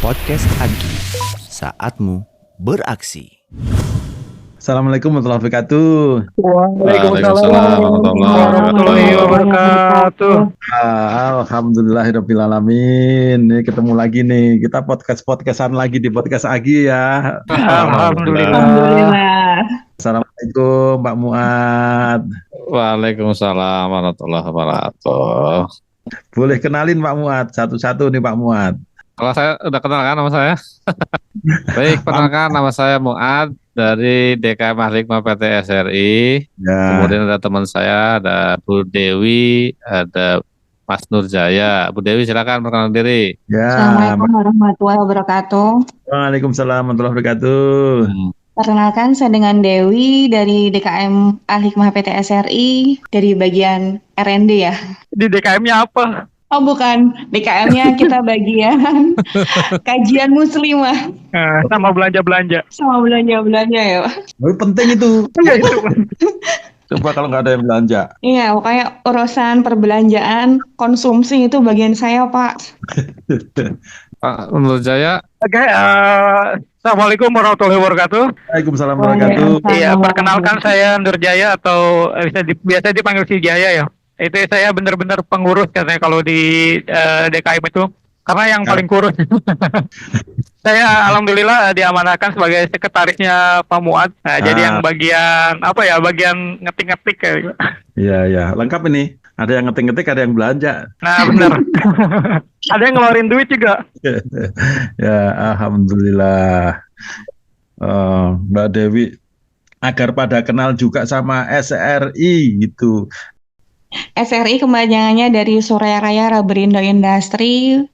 Podcast Agi, saatmu beraksi. Assalamualaikum warahmatullahi wabarakatuh. Waalaikumsalam warahmatullahi wabarakatuh. Alhamdulillahirrabbilalamin. Ini ketemu lagi nih. Kita podcastan lagi di Podcast Agi ya. Alhamdulillah. Assalamualaikum Pak Muad. Waalaikumsalam warahmatullahi wabarakatuh. Boleh kenalin Pak Muad satu-satu nih Pak Muad. Kalau saya udah kenal kan nama saya? Baik, perkenalkan nama saya Muad dari DKM Ahli Hikmah PT SRI. Ya. Kemudian ada teman saya, ada Bu Dewi, ada Mas Nurjaya. Bu Dewi silakan perkenalkan diri. Ya. Assalamualaikum warahmatullahi wabarakatuh. Waalaikumsalam warahmatullahi wabarakatuh. Perkenalkan, saya dengan Dewi dari DKM Ahli Hikmah PT SRI dari bagian R&D ya. Di DKM-nya apa? Oh bukan, DKM-nya kita bagian kajian muslimah Sama belanja-belanja. sama belanja-belanja ya Pak. Tapi penting itu. Iya itu. Coba kalau nggak ada yang belanja. Iya, pokoknya urusan perbelanjaan, konsumsi itu bagian saya Pak. Pak Nurjaya, Oke, Assalamualaikum warahmatullahi wabarakatuh. Waalaikumsalam warahmatullahi wabarakatuh. Iya, perkenalkan saya Nurjaya atau biasa dipanggil si Jaya ya. Itu saya benar-benar pengurus katanya kalau di DKM itu. Karena yang paling kurus. Saya alhamdulillah diamanahkan sebagai sekretarisnya Pak Muad. Nah, jadi yang bagian bagian ngetik-ngetik kayak gitu. Iya, ya. Lengkap ini. Ada yang ngetik-ngetik, ada yang belanja. Nah, benar. Ada yang ngeluarin duit juga. Ya, alhamdulillah. Mbak Dewi, agar pada kenal juga sama SRI gitu. SRI kepanjangannya dari Surya Raya Raberindo Industri,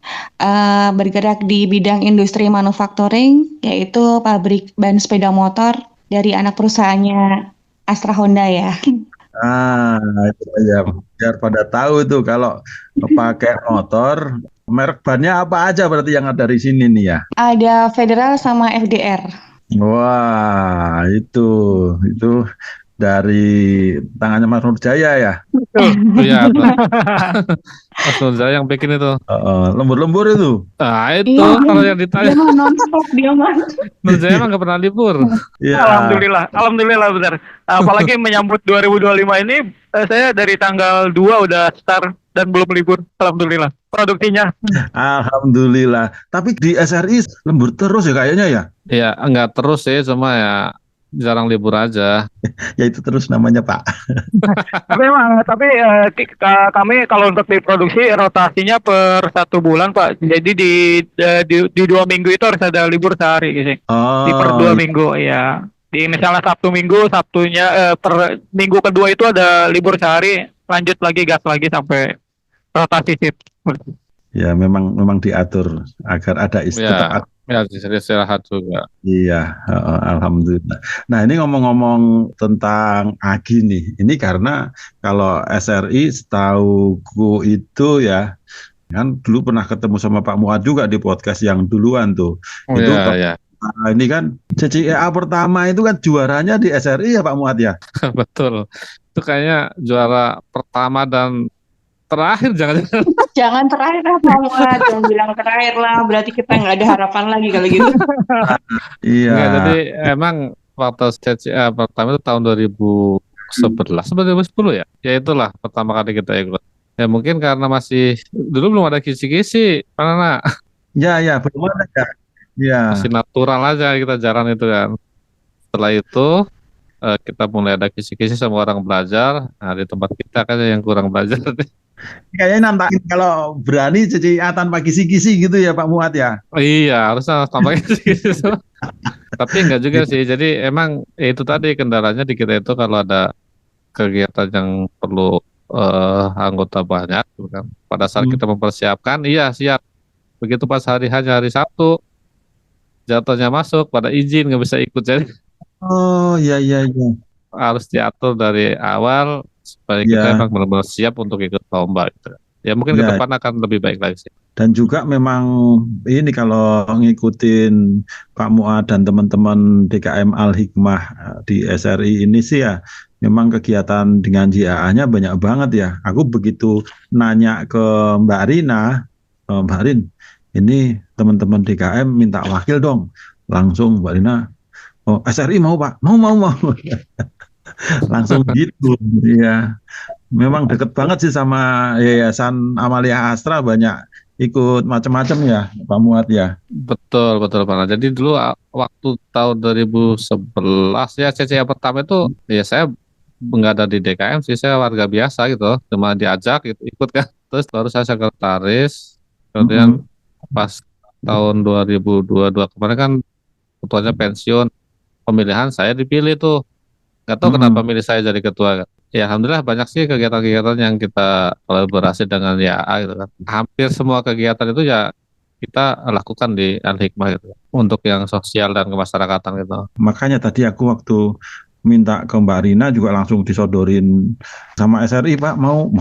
bergerak di bidang industri manufacturing, yaitu pabrik ban sepeda motor dari anak perusahaannya Astra Honda ya. Itu ya, biar pada tahu tuh kalau pakai motor, merek bannya apa aja berarti yang ada di sini nih ya. Ada Federal sama FDR. Wah, itu dari tangannya Mas Nurjaya ya. iya, Mas Nurjaya yang bikin itu. Lembur-lembur itu. Nah itu Iya. kalau yang ditanya, Dia mah non-stop dia mah. Nurjaya emang nggak pernah libur. Ya. Alhamdulillah benar. Apalagi menyambut 2025 ini, saya dari tanggal 2 udah start dan belum libur. Alhamdulillah. Produksinya. Alhamdulillah. Tapi di SRI lembur terus ya kayaknya ya. Iya, nggak terus sih, cuma ya jarang libur aja. Ya itu terus namanya Pak. Tapi kami kalau untuk diproduksi rotasinya per 1 bulan Pak. Jadi di 2 minggu itu harus ada libur sehari gitu. Di per 2 minggu ya. Di misalnya Sabtu Minggu, Sabtunya per minggu kedua itu ada libur sehari, lanjut lagi gas lagi sampai rotasi shift. Ya memang diatur agar ada tetap Ya, istirahat juga. Iya, alhamdulillah. Nah ini ngomong-ngomong tentang Agi nih, ini karena kalau SRI setauku itu ya, kan dulu pernah ketemu sama Pak Muad juga di podcast yang duluan tuh. Oh, itu iya. ini kan CCEA pertama itu kan juaranya di SRI ya Pak Muad ya. Betul. Itu kayaknya juara pertama dan terakhir, jangan-jangan. Jangan terakhir lah Pak Muad, jangan bilang terakhir lah, berarti kita nggak ada harapan lagi kalau gitu. Iya. Enggak, jadi emang waktu CCA pertama itu tahun 2011 atau 2010 ya. Ya itulah pertama kali kita ikut. Ya mungkin karena masih dulu belum ada kisi-kisi, mana Ya belum ada ya. Ya. masih natural aja kita jalan itu kan. Setelah itu kita mulai ada kisi-kisi sama orang belajar. Nah di tempat kita kan yang kurang belajar. Kayaknya nanti kalau berani CCEA tanpa kisi-kisi gitu ya Pak Muad ya. Iya, harusnya tambah kisi-kisi. Tapi enggak juga sih. Jadi emang itu tadi kendalanya di kita itu kalau ada kegiatan yang perlu anggota banyak, gitu kan. Pada saat kita mempersiapkan, iya siap. Begitu pas hari Sabtu, jatuhnya masuk, pada izin nggak bisa ikut. Jadi Oh iya. harus diatur dari awal supaya kita emang benar-benar siap untuk ikut lomba gitu. Ya mungkin ke depan akan lebih baik lagi sih. Dan juga memang ini kalau ngikutin Pak Muad dan teman-teman DKM Al Hikmah di SRI ini sih ya, memang kegiatan dengan JAA-nya banyak banget ya. Aku begitu nanya ke Mbak Rina, Mbak Rin, ini teman-teman DKM minta wakil dong. Langsung Mbak Rina, oh SRI mau Pak, mau. Langsung gitu, ya. Memang deket banget sih sama Yayasan Amalia Astra, banyak ikut macam-macam ya, Pak Muat ya. Betul, betul Pak. Jadi dulu waktu tahun 2011 ya CC yang pertama itu ya saya nggak ada di DKM sih, saya warga biasa gitu, cuma diajak gitu ikut kan. Terus baru saya sekretaris, kemudian Mm-mm. pas tahun 2022 kemarin kan ketuanya pensiun, pemilihan saya dipilih tuh. Nggak tahu kenapa Mm-mm. milih saya jadi ketua. Ya alhamdulillah banyak sih kegiatan-kegiatan yang kita kolaborasi dengan YA gitu kan. Hampir semua kegiatan itu ya kita lakukan di Al Hikmah gitu. Untuk yang sosial dan kemasyarakatan gitu. Makanya tadi aku waktu minta ke Mbak Rina juga langsung disodorin sama SRI, Pak, mau.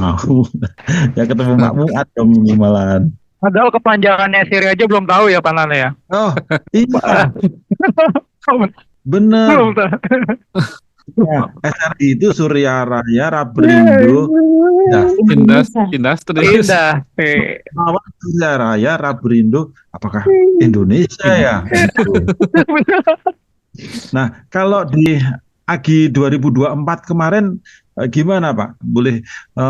Ya ketemu Pak Muat dong ini malahan. Padahal kepanjangannya Siri aja belum tahu ya Pak Nana ya. Oh, iya, Belum bener. tahu. Ya, SRI itu Surya Raya Rabrindo. Ya, Industri. Indah. awal Surya Raya Rabrindo. Apakah Indonesia ya? Gitu. Nah, kalau di AGI 2024 kemarin gimana Pak? Boleh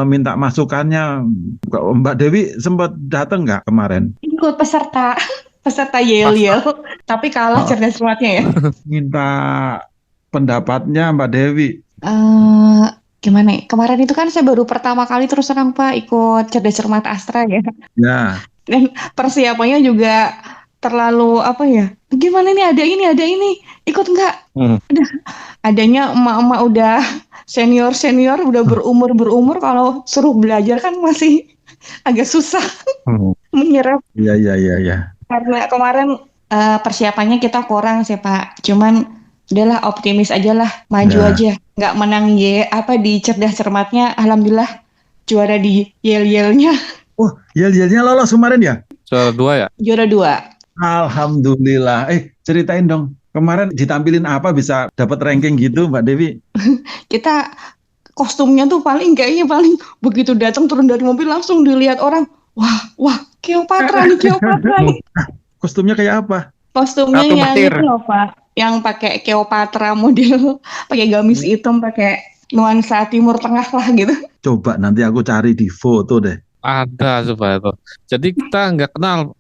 minta masukannya? Mbak Dewi sempat datang nggak kemarin? Ikut peserta yel-yel, tapi kalah Oh, cerdas cermatnya ya. minta pendapatnya Mbak Dewi. Eh Gimana ya? Kemarin itu kan saya baru pertama kali terus terang Pak ikut cerdas cermat Astra ya. Ya, Dan persiapannya juga terlalu apa ya? Gimana nih ada ini, ikut nggak? Hmm. Udah, adanya emak-emak udah senior udah berumur kalau suruh belajar kan masih agak susah Hmm. menyerap iya. karena kemarin persiapannya kita kurang sih Pak. Cuman udahlah optimis aja lah, maju Ya. aja. Nggak menang di cerdas cermatnya, alhamdulillah juara di yel-yelnya Oh, yel-yelnya lolos kemarin ya? Juara 2 ya. juara 2. Alhamdulillah. Ceritain dong. Kemarin ditampilin apa bisa dapat ranking gitu, Mbak Dewi? Kita kostumnya tuh kayaknya paling begitu datang turun dari mobil langsung dilihat orang. Wah, Cleopatra nih. Kostumnya kayak apa? Kostumnya Ratu yang Mesir. itu loh Pak, yang pakai Cleopatra model, pakai gamis hitam, pakai nuansa Timur Tengah lah gitu. Coba nanti aku cari di foto deh. Ada coba itu. Jadi kita nggak kenal.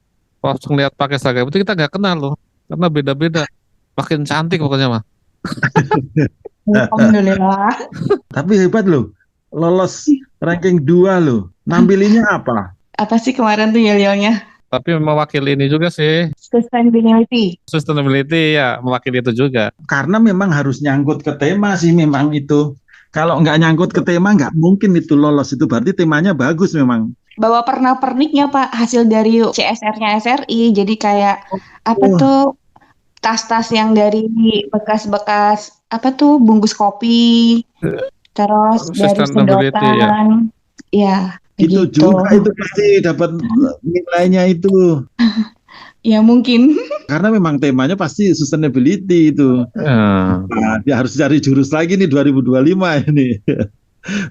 Langsung lihat pakai seragam itu kita nggak kenal loh. Karena beda-beda. Makin cantik pokoknya mah. Alhamdulillah. Tapi hebat loh. Lolos ranking 2 loh. Nampilinnya apa? Apa sih kemarin tuh yel-yelnya? Tapi mewakili ini juga sih. Sustainability. Sustainability ya mewakili itu juga. Karena memang harus nyangkut ke tema sih memang itu. Kalau nggak nyangkut ke tema nggak mungkin itu lolos. Itu berarti temanya bagus memang. Bawa pernak-perniknya Pak, hasil dari CSR-nya SRI. Jadi kayak apa Oh, tuh tas-tas yang dari bekas-bekas apa tuh bungkus kopi, terus dari Sustainability ya. sedotan. Ya, itu begitu. juga itu pasti dapat nilainya itu. Ya mungkin. Karena memang temanya pasti sustainability itu. Ya. Nah, dia harus cari jurus lagi nih 2025 ini.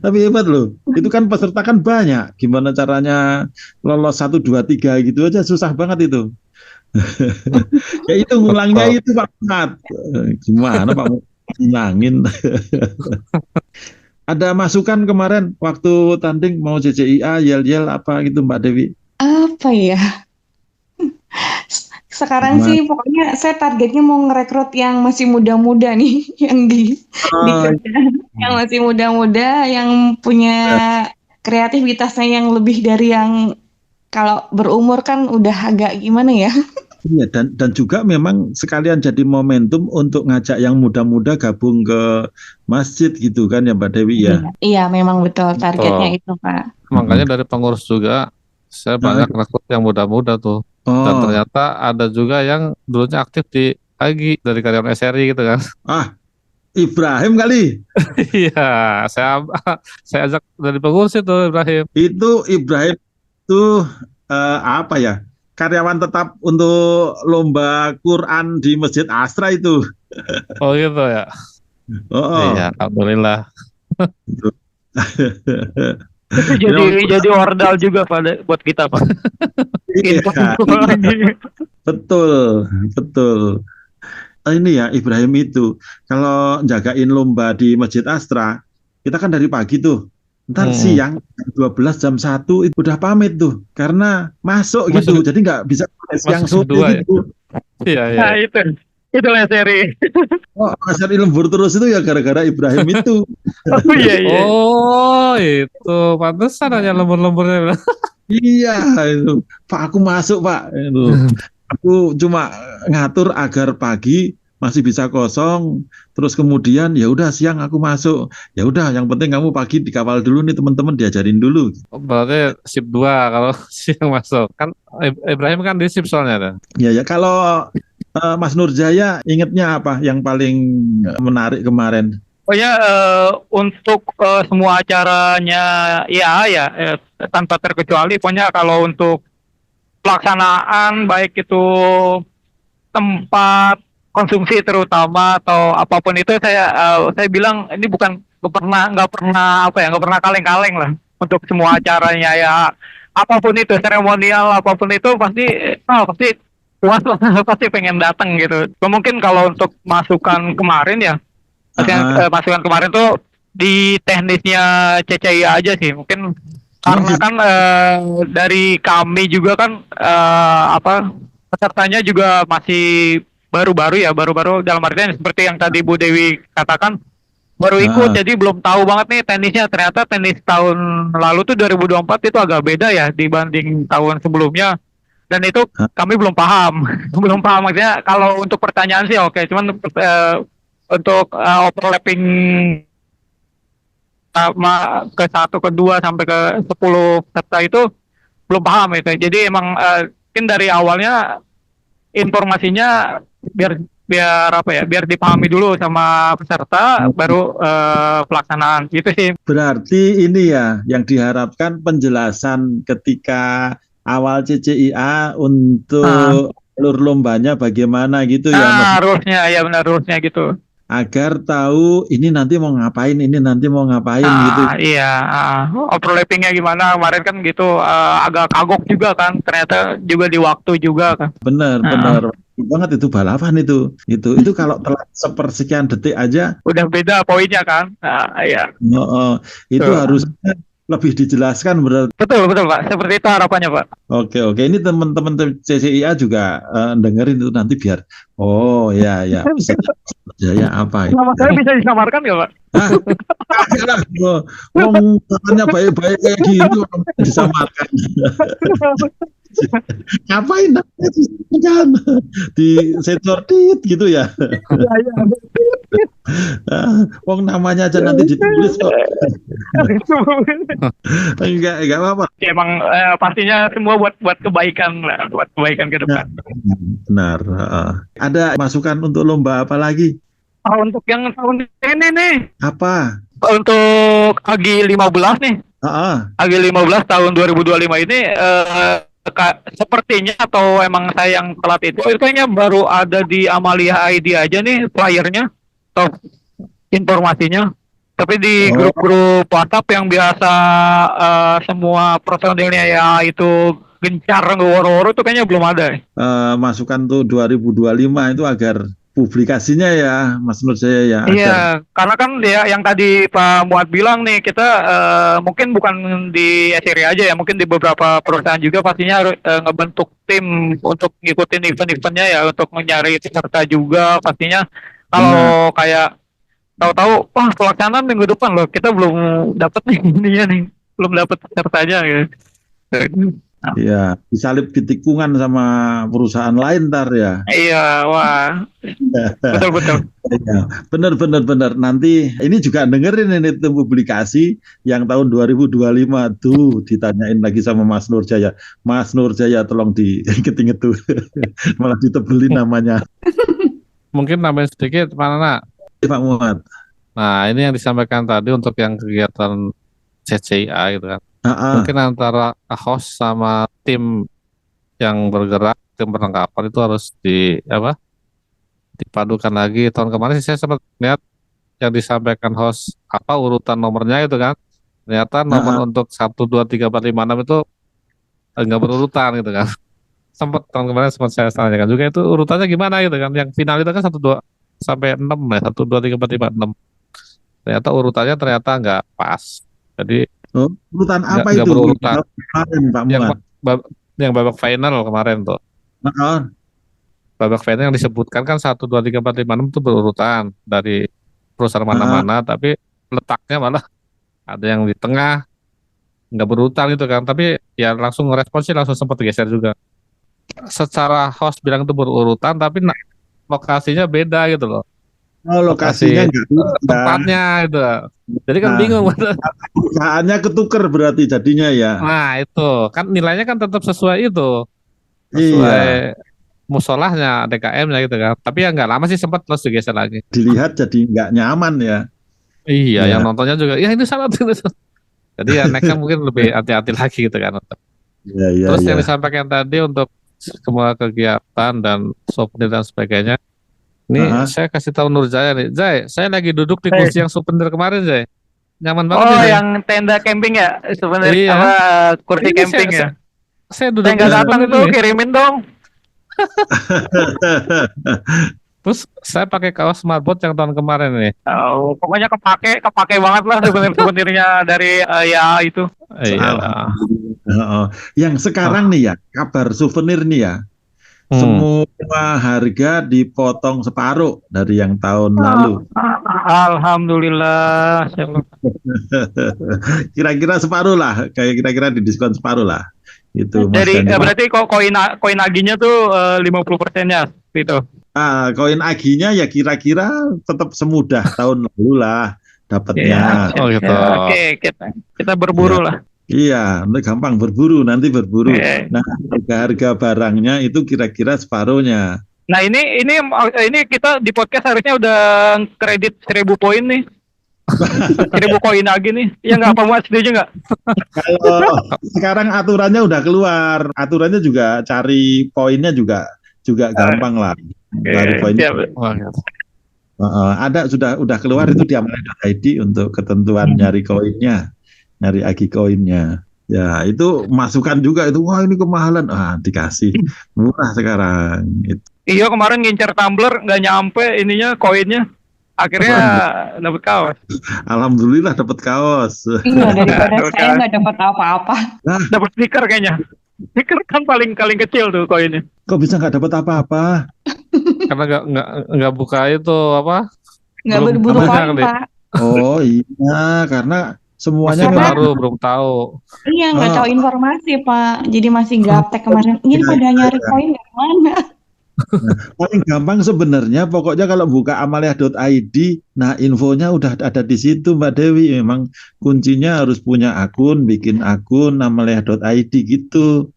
Tapi hebat loh. Itu kan peserta kan banyak. Gimana caranya lolos 1, 2, 3 gitu aja susah banget itu. Ya itu ngulangnya Betul. itu Pak Mat. Gimana Pak Mat? Ngilangin. Ada masukan kemarin waktu tanding mau CCIA, yel-yel apa gitu Mbak Dewi? Apa ya? Sekarang Gimana? sih pokoknya saya targetnya mau ngerekrut yang masih muda-muda nih, yang di Oh, kerjaan, yang masih muda-muda, yang punya kreativitasnya yang lebih dari yang kalau berumur kan udah agak gimana ya? iya, dan juga memang sekalian jadi momentum untuk ngajak yang muda-muda gabung ke masjid gitu kan ya Mbak Dewi ya. Iya, memang betul targetnya Betul. itu, Pak. Makanya dari pengurus juga saya Nah, banyak rekrut yang muda-muda tuh. Dan oh, ternyata ada juga yang dulunya aktif di AGI dari karyawan SRI gitu kan. Ibrahim kali. Iya, saya saya ajak dari pengurus itu Ibrahim. Itu Ibrahim itu apa ya? Karyawan tetap untuk lomba Quran di Masjid Astra itu. Oh gitu ya. Oh, Iya, alhamdulillah. gitu. Itu jadi ordal juga buat kita Pak. Iya, Info lagi. betul, betul. Ini ya Ibrahim itu kalau jagain lomba di Masjid Astra, kita kan dari pagi tuh. Ntar siang jam 12 jam 1 itu udah pamit tuh karena masuk gitu. Masuk- Jadi nggak bisa siang masuk sore dua ya? gitu. Iya, iya. Nah itu lah seri. Oh, asal lembur terus itu ya gara-gara Ibrahim itu. Oh iya. Oh, itu pantesan hanya lembur-lemburnya. Iya, itu. Pak, aku masuk, Pak. Itu. Aku cuma ngatur agar pagi masih bisa kosong, terus kemudian ya udah siang aku masuk. Ya udah, yang penting kamu pagi dikawal dulu nih teman-teman diajarin dulu. Berarti shift 2 kalau siang masuk. Kan Ibrahim kan di shift soalnya ada. Ya ya, kalau Mas Nurjaya ingetnya apa yang paling menarik kemarin? Pokoknya untuk semua acaranya ya tanpa terkecuali pokoknya kalau untuk pelaksanaan baik itu tempat konsumsi terutama atau apapun itu saya bilang ini nggak pernah kaleng-kaleng lah untuk semua acaranya ya apapun itu seremonial apapun itu pasti puas lah pasti pengen datang gitu. Mungkin kalau untuk masukan kemarin ya masukan kemarin tuh di teknisnya CCIA aja sih mungkin karena kan dari kami juga kan pesertanya juga masih baru-baru dalam artian seperti yang tadi Bu Dewi katakan baru ikut jadi belum tahu banget nih tenisnya ternyata tenis tahun lalu tuh 2024 itu agak beda ya dibanding tahun sebelumnya dan itu kami belum paham maksudnya kalau untuk pertanyaan sih oke cuman untuk overlapping ke 1, ke 2 sampai ke 10 peserta itu belum paham itu. Jadi emang mungkin dari awalnya informasinya biar dipahami dulu sama peserta baru pelaksanaan gitu sih. Berarti ini ya yang diharapkan penjelasan ketika awal CCIA untuk alur lombanya bagaimana gitu ya Mas. Rulesnya gitu. Agar tahu ini nanti mau ngapain gitu. Iya, overlappingnya gimana kemarin kan gitu agak kagok juga kan ternyata juga di waktu juga kan. Benar banget itu balapan itu kalau telat sepersekian detik aja udah beda poinnya kan. Iya. Itu harusnya lebih dijelaskan berarti. Betul Pak, seperti itu harapannya Pak. Oke, ini teman-teman CCIA juga dengerin itu nanti biar ya Jaya apa ya? Nama saya bisa disamarkan nggak Pak? Katanya baik-baik kayak gini orang disamarkan. Ngapain kan di sensor gitu ya? Wong namanya aja nanti ditulis kok. Enggak apa-apa. Ya, emang pastinya semua buat kebaikan lah, buat kebaikan ke depan. Benar. Ada masukan untuk lomba apa lagi? Untuk yang tahun ini nih. Apa? Untuk AGI 15 nih. AGI 15 tahun 2025 ini sepertinya atau emang saya yang telat itu kayaknya baru ada di Amalia ID aja nih flyernya atau informasinya. Tapi di grup-grup WhatsApp yang biasa semua personilnya ya itu gencar ngeworo-woro itu kayaknya belum ada. Masukan tuh 2025 itu agar publikasinya ya Mas Nurjaya ya. Iya, karena kan ya yang tadi Pak Muad bilang nih kita mungkin bukan di SRI aja ya, mungkin di beberapa perusahaan juga pastinya harus ngebentuk tim untuk ngikutin event-eventnya ya untuk mencari peserta juga pastinya. Kalau kayak tahu-tahu wah pelaksanaan minggu depan loh kita belum dapat nih ininya nih, belum dapat pesertanya gitu. Iya, disalip di tikungan sama perusahaan lain ntar ya. Iya, wah, betul. Ya, benar. Nanti ini juga dengerin ini publikasi yang tahun 2025 tuh ditanyain lagi sama Mas Nurjaya. Mas Nurjaya tolong diinget-inget tuh, malah ditebelin namanya. Mungkin nambahin sedikit, Pak Pak Muhammad. Nah, ini yang disampaikan tadi untuk yang kegiatan CCIA gitu kan. Mungkin antara host sama tim yang bergerak, tim perlengkapan itu harus dipadukan lagi. Tahun kemarin sih saya sempat lihat yang disampaikan host urutan nomornya itu kan. Ternyata nomor untuk 1, 2, 3, 4, 5, 6 itu nggak berurutan gitu kan. Sempat tahun kemarin sempat saya tanyakan juga itu urutannya gimana gitu kan. Yang final itu kan 1, 2 sampai 6 ya, 1, 2, 3, 4, 5, 6. Ternyata urutannya nggak pas. Jadi Urutan apa nggak itu berurutan. kemarin Pak Yang Muat? yang babak final kemarin tuh. Heeh. Babak final yang disebutkan kan 1, 2, 3, 4, 5, 6 itu berurutan dari perusahaan Heeh. mana-mana, tapi letaknya malah ada yang di tengah nggak berurutan gitu kan. Tapi ya langsung ngerespon sih langsung sempat geser juga. Secara host bilang itu berurutan, tapi lokasinya beda gitu loh. Oh, lokasinya Lokasi enggak ya. tempatnya gitu. Jadi kan Nah, bingung. perusahaannya ketuker berarti jadinya ya. Nah itu kan nilainya kan tetap sesuai itu, sesuai Iya, musolahnya DKM-nya gitu kan. Tapi ya nggak lama sih sempat terus digeser lagi. dilihat jadi nggak nyaman ya. Iya, yang Ya, nontonnya juga, ya ini salah ini salah. Jadi ya nextnya mungkin lebih hati-hati lagi gitu kan. ya, ya, Terus yang ya. disampaikan tadi untuk semua kegiatan dan souvenir dan sebagainya. Ini Heeh. saya kasih tahu Nurjaya nih, Jai, saya lagi duduk di Eh, kursi yang souvenir kemarin, Jai. Nyaman banget Oh, nih, Jai. yang tenda camping ya, sebenarnya Iya, apa kursi ini camping ya? saya Saya duduk di nggak datang souvenir tuh, ini. kirimin dong. Terus saya pakai kaos Marbot yang tahun kemarin nih. Oh, pokoknya kepake banget lah souvenirnya dari ya itu. Iya. Alhamdulillah. Heeh. Yang sekarang Ah. nih ya, kabar souvenir nih ya, Hmm. semua harga dipotong separuh dari yang tahun lalu. Alhamdulillah. Kira-kira separuh lah, kayak kira-kira didiskon separuh lah. Itu Mas Dari Dani. berarti kok koin aginya tuh 50%-nya gitu. Koin aginya ya kira-kira tetap semudah tahun lalu lah dapatnya. Oh gitu. Oke, kita berburu Ya, lah. iya, gampang nanti berburu. Oke. Nah, harga barangnya itu kira-kira separuhnya. Nah, ini kita di podcast harusnya udah kredit 1.000 poin nih. 1.000 koin lagi nih. Ya nggak, apa Muat, setuju nggak? Kalau sekarang aturannya udah keluar, aturannya juga cari poinnya juga gampang lah. Cari poinnya. Siap. Wah, gitu. Ada udah keluar itu di amalia.id untuk ketentuan nyari koinnya, nyari agi koinnya. Ya, itu masukan juga itu. Wah, ini kemahalan. Dikasih murah sekarang. Iya, kemarin ngincer tumbler nggak nyampe ininya koinnya. Akhirnya dapat kaos. Alhamdulillah dapat kaos. Iya, daripada Dapat saya kaos. nggak dapat apa-apa. Dapat stiker kayaknya. Stiker kan paling kecil tuh koinnya. Kok bisa nggak dapat apa-apa? Karena nggak buka itu apa? Nggak Belum berburu apa-apa koin, kali. Pak. Oh iya, karena semuanya Masih Karena- memang baru, belum tahu. Iya, nggak Oh. tahu informasi, Pak. Jadi masih gaptek kemarin. Ini pada nyari koin dari mana? paling gampang sebenarnya. Pokoknya kalau buka amalia.id, nah infonya udah ada di situ, Mbak Dewi. Memang kuncinya harus punya akun, bikin akun amalia.id gitu.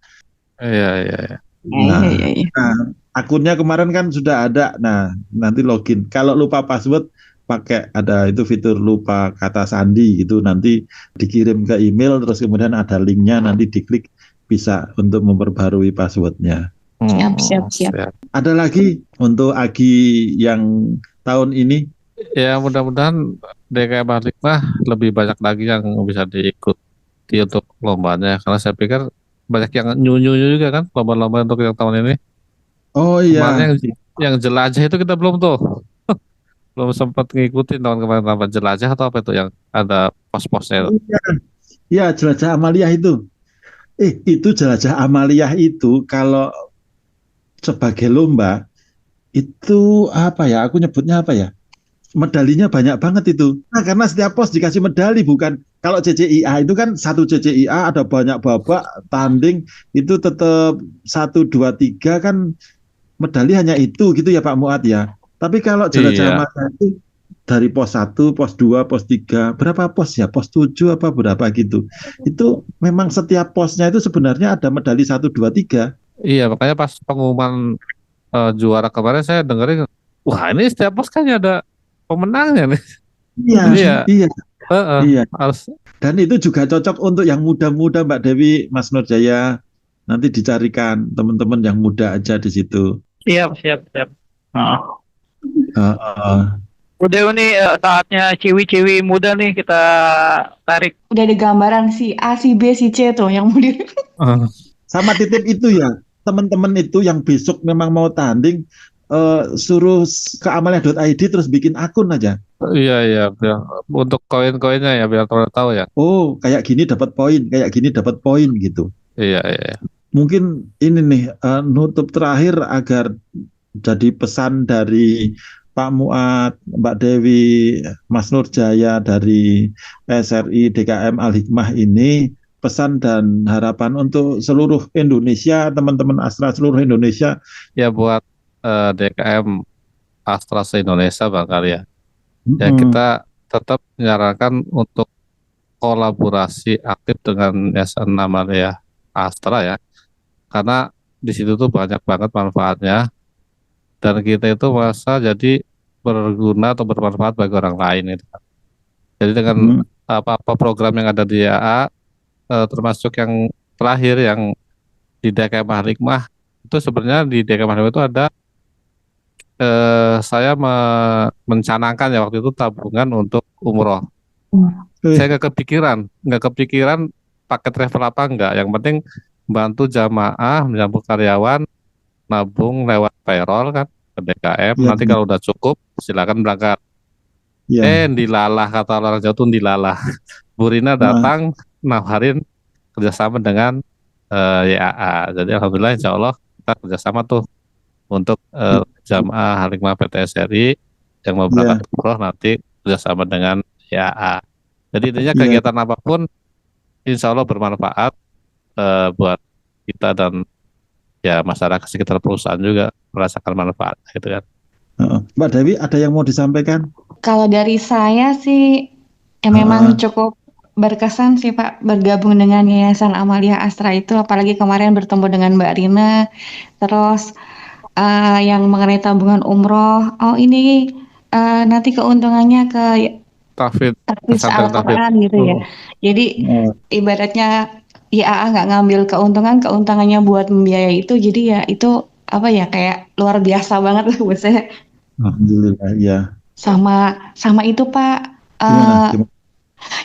Iya, iya, iya. Nah, Iya. akunnya kemarin kan sudah ada. Nah, nanti login. Kalau lupa password, pakai ada itu fitur lupa kata sandi gitu. Nanti dikirim ke email, terus kemudian ada linknya. Nanti diklik bisa untuk memperbarui passwordnya. Siap. Ada lagi untuk Agi yang tahun ini? Ya mudah-mudahan DKI Balikmah lebih banyak lagi yang bisa diikuti untuk lombanya. Karena saya pikir banyak yang nyu-nyu juga kan lomba-lomba untuk yang tahun ini. Oh Kemarin iya, yang jelajah itu kita belum tuh. Belum sempat ngikutin tahun kemarin apa jelajah atau apa itu yang ada pos-posnya itu. iya jelajah Amalia itu. Itu jelajah Amalia itu kalau sebagai lomba itu apa ya? Aku nyebutnya apa ya? Medalinya banyak banget itu. Nah, karena setiap pos dikasih medali, bukan kalau CCIA itu kan satu CCIA ada banyak babak tanding itu tetap 1, 2, 3 kan medali hanya itu gitu ya Pak Muat ya. Tapi kalau jelajah Iya. Amalia itu dari pos 1, pos 2, pos 3, berapa pos ya? Pos 7 apa berapa gitu. Itu memang setiap posnya itu sebenarnya ada medali 1, 2, 3. Iya, makanya pas pengumuman juara kemarin saya dengerin, wah ini setiap pos kan ada pemenangnya nih. Iya, iya, Heeh, iya. harus Dan itu juga cocok untuk yang muda-muda Mbak Dewi, Mas Nurjaya. Nanti dicarikan teman-teman yang muda aja di situ. Siap. Uh, uh, Bu Dewi nih saatnya ciwi-ciwi muda nih kita tarik. Udah ada gambaran si A, si B, si C tuh yang mau di Sama titip itu ya, teman-teman itu yang besok memang mau tanding, suruh ke amalia.id terus bikin akun aja. Iya, biar untuk koin-koinnya ya biar tahu ya. Oh, kayak gini dapat poin, kayak gini dapat poin gitu. Iya. Mungkin ini nih nutup terakhir agar jadi pesan dari Pak Muad, Mbak Dewi, Mas Nurjaya dari SRI DKM Al-Hikmah ini, pesan dan harapan untuk seluruh Indonesia, teman-teman Astra seluruh Indonesia. Ya buat DKM Astra se-Indonesia barangkali ya. Ya kita tetap menyarankan untuk kolaborasi aktif dengan Yayasan Amalia Astra ya. Karena di situ tuh banyak banget manfaatnya dan kita itu merasa jadi berguna atau bermanfaat bagi orang lain gitu. Jadi dengan apa-apa program yang ada di AA termasuk yang terakhir yang di DKM Al-Hikmah itu sebenarnya di DKM Al-Hikmah itu ada saya mencanangkan ya waktu itu tabungan untuk umroh. Saya nggak kepikiran paket travel apa enggak. Yang penting bantu jamaah menyambut karyawan nabung lewat payroll kan ke DKM. Nanti kalau udah cukup silakan berangkat. Dilalah kata orang Jawa tuh dilalah. Bu Rina datang nawarin kerjasama dengan YAA. Jadi alhamdulillah insya Allah kita kerjasama tuh untuk jamaah Al-Hikmah PT SRI yang mau berangkat umroh nanti kerjasama dengan YAA. Jadi intinya kegiatan apapun insya Allah bermanfaat buat kita dan ya masyarakat sekitar perusahaan juga merasakan manfaat gitu kan. Mbak Dewi ada yang mau disampaikan? Kalau dari saya sih memang cukup berkesan sih Pak bergabung dengan Yayasan Amalia Astra itu, apalagi kemarin bertemu dengan Mbak Rina, terus yang mengenai tabungan umroh. Oh ini nanti keuntungannya ke Tahfidz Al-Quran gitu ya. Jadi ibaratnya IAA nggak ngambil keuntungannya buat membiayai itu, jadi ya itu apa ya kayak luar biasa banget lah buat saya. Alhamdulillah ya. Sama itu Pak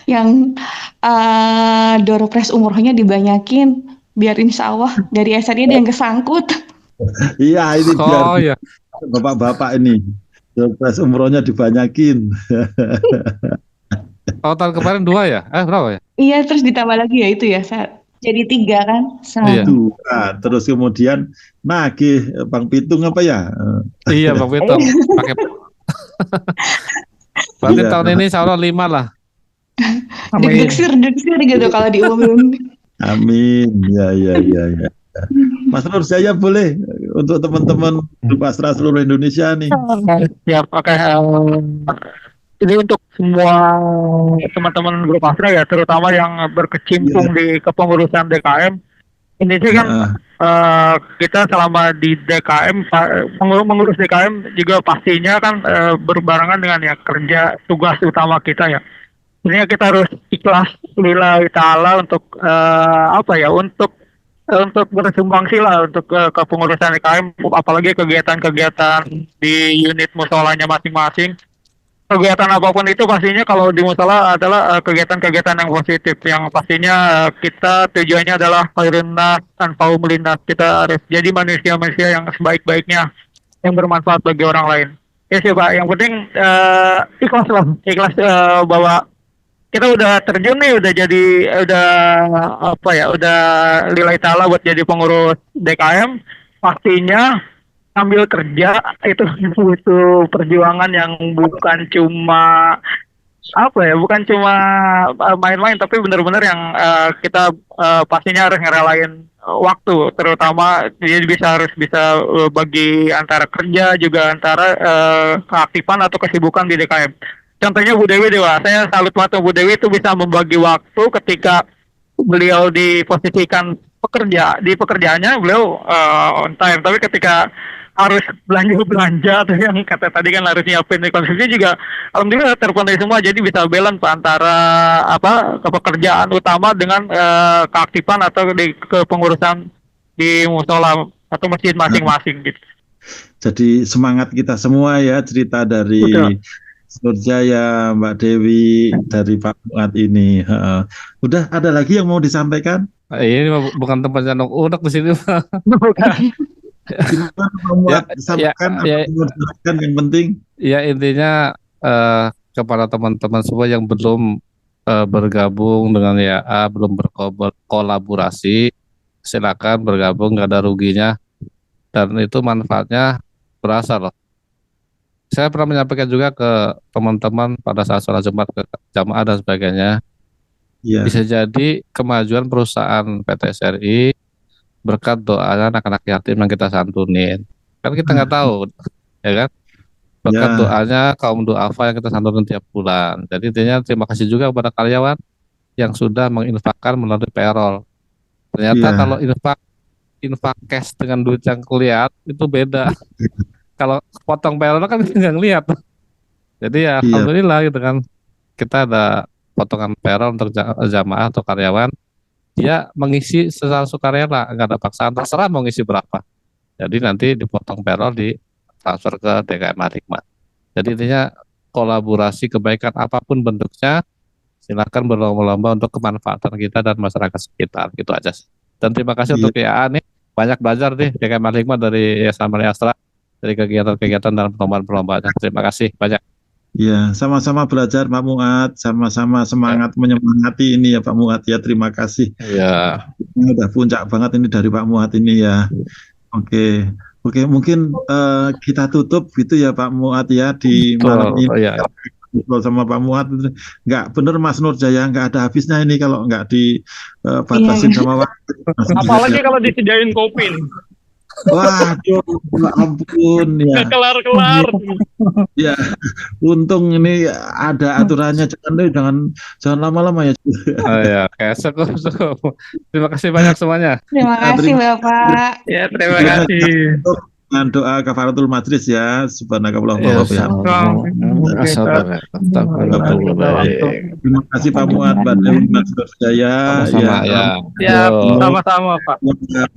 yang door prize umrohnya dibanyakin biar insya Allah dari SRI ada yang kesangkut. Iya ini biar bapak-bapak ini door prize umrohnya dibanyakin. Tahun kemarin 2 ya? Berapa ya? Iya, terus ditambah lagi ya itu ya, jadi 3 kan? Iya. Terus kemudian nagih Bang Pitung apa ya? Iya Bang Pitung. Pakai. Berarti tahun ini insya Allah 5 lah. Deksir gitu kalau diumumin. Amin. Ya. Mas Nur, saya boleh untuk teman-teman Grup Astra seluruh Indonesia nih. Siap, oke. Ini untuk semua teman-teman Grup Astra ya, terutama yang berkecimpung di kepengurusan DKM. Ini sih kan kita selama di DKM, mengurus DKM juga pastinya kan berbarengan dengan ya kerja tugas utama kita ya. Ini kita harus ikhlas lillahi ta'ala untuk untuk bersumbangsi lah untuk kepengurusan DKM, apalagi kegiatan-kegiatan di unit musolanya masing-masing. Kegiatan apapun itu pastinya kalau di musola adalah kegiatan-kegiatan yang positif, yang pastinya kita tujuannya adalah khairun nas anfa'uhum linnas. Kita harus jadi manusia-manusia yang sebaik-baiknya, yang bermanfaat bagi orang lain. Ya sih Pak, yang penting ikhlas bahwa kita udah terjun nih, udah lillahi ta'ala buat jadi pengurus DKM. Pastinya sambil kerja itu butuh perjuangan yang bukan cuma main-main, tapi benar-benar yang kita pastinya harus ngerelain waktu, terutama dia harus bisa bagi antara kerja juga antara keaktifan atau kesibukan di DKM. Contohnya Bu Dewi saya salut banget Bu Dewi itu bisa membagi waktu ketika beliau diposisikan di pekerjaannya beliau on time, tapi ketika harus belanja atau yang kata tadi kan harus nyiapin konsumsi juga alhamdulillah terpenuhi semua, jadi bisa balance antara pekerjaan utama dengan keaktifan atau di kepengurusan di musola atau masjid masing-masing gitu. Jadi semangat kita semua ya, cerita dari Surjaya, Mbak Dewi dari Pak Muat ini. Heeh. Udah ada lagi yang mau disampaikan? Ini bukan tempatnya unek di sini, Pak. Gimana Pak Muat? Sampaikan apa yang mau disampaikan yang penting? Ya intinya kepada teman-teman semua yang belum bergabung dengan YA, belum berkolaborasi, silakan bergabung, nggak ada ruginya, dan itu manfaatnya berasa loh. Saya pernah menyampaikan juga ke teman-teman pada saat sholat Jumat ke jamaah dan sebagainya, Iya. bisa jadi kemajuan perusahaan PT SRI berkat doanya anak-anak yatim yang kita santunin. Kan kita nggak tahu, ya kan? Berkat Ya. doanya kaum duafa yang kita santunin tiap bulan. Jadi intinya terima kasih juga kepada karyawan yang sudah menginfakkan melalui payroll. Ternyata Iya. kalau infak cash dengan duit yang kelihatan itu beda. Kalau potong payroll kan kita nggak ngeliat. Jadi ya Iya. alhamdulillah gitu kan, kita ada potongan payroll untuk jamaah atau karyawan, dia mengisi secara sukarela, nggak ada paksaan, terserah mau ngisi berapa. Jadi nanti dipotong payroll, di transfer ke DKM Hikmat. Jadi intinya kolaborasi kebaikan apapun bentuknya, silakan berlomba-lomba untuk kemanfaatan kita dan masyarakat sekitar, gitu aja. Dan terima kasih Iya. untuk YA nih, banyak belajar nih DKM Hikmat dari Yayasan Malia Astra, dari kegiatan-kegiatan dalam perlombaan-perlombaannya. Terima kasih banyak. Ya, sama-sama belajar Pak Muat, sama-sama semangat menyemangati ini ya Pak Muat ya. Terima kasih. Ya, Ini udah puncak banget ini dari Pak Muat ini ya. Oke, mungkin kita tutup gitu ya Pak Muat ya di malam betul. ini. Ya. Ngobrol sama Pak Muat, nggak bener Mas Nurjaya, nggak ada habisnya ini kalau nggak dibatasin sama waktu. Mas Apalagi Nurjaya. kalau disediain kopi nih. Waduh, ya ampun ya. Nggak kelar-kelar. Ya, untung ini ada aturannya, jangan lama-lama ya. Oh ya, kesek. Terima kasih banyak semuanya. Terima kasih Bapak. Ya, terima kasih. Dengan doa kafaratul majlis ya, subhanakallahumma Ya, wa bihamdika. Terima kasih Pak Muat, Mbak Dewi, Mas Nurjaya. Sama-sama ya. Ya, Yo. sama-sama Pak.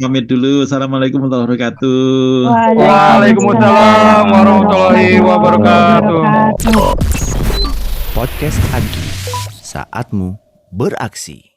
Pamit dulu. Assalamualaikum warahmatullahi wabarakatuh. Waalaikumsalam warahmatullahi wabarakatuh. Podcast Agi, saatmu beraksi.